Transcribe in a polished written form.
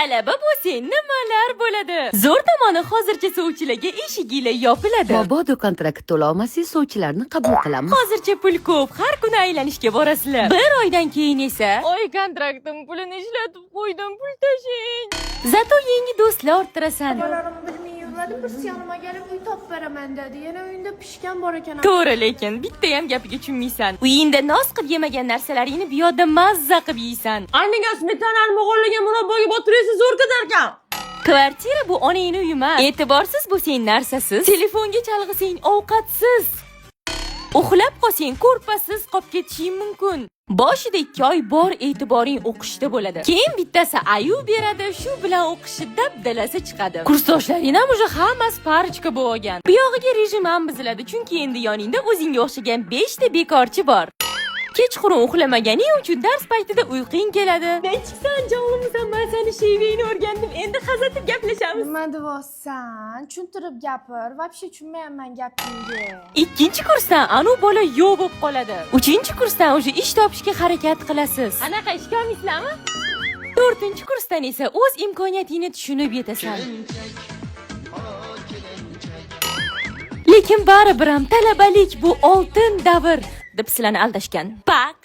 Talaba bo'lsang nimalar bo'ladi? Zo'r tomoni hozircha sovchilarga eshiginglar yopiladi. Mabodo kontrakt to'la olmasangiz sovchilarni qabul qilamiz. Hozircha pul ko'p, har kuni aylanishga borasizlar. Bir oydan keyin esa, "Oy, kontraktim pulini ishlatib qo'ydim, pul tashing." Zato yangi do'stlar orttirasan. Bolarim bilmay yuradi, bir yanıma kelib uy topib beraman dedi. Yana uyda pishgan bor ekan. To'g'ri, lekin bitta ham gapiga tushunmaysan. Uyingda noz qilib yemagan narsalaringni bu yerda mazza qilib yeysan. Annaga smetanani mog'orlagan murabboga botirasiz zo'r ketarkan. Kvartira bu onangning uyi emas. E'tiborsiz bo'lsang narsasiz, telefonga chalg'isang ovqatsiz. Uxlab qolsang ko'rpasiz qolib ketishing mumkin. Boshida 2 oy bor e'tiboring o'qishda bo'ladi. Keyin bittasi ayu beradi, shu bilan o'qishi dabdalasi chiqadi. Kursdoshlaring ham уже hammasi parchka bo'lgan. Bu yog'iga rejim ham buziladi, chunki endi yoningda o'zingga o'xshagan 5 ta bekorchi bor. Kechqurun uxlamaganing uchun dars paytida uyqing keladi. Nechiksan jonimisan, men seni shevingni o'rgandim. Endi hazatib gaplashamiz. Nima deyapsan? Tushuntirib gapir. Vobshe tushunmayapman gapingni. 2-kursdan anu bola yo'q bo'lib qoladi. 3-kursdan уже ish topishga harakat qilasiz. Anaqa ishga olmaysizlarmi? 4-kursdan esa o'z imkoniyatingni tushunib yetasan. Lekin baribir ham talabalik bu oltin davr deb sizlarni aldashgan. Pak.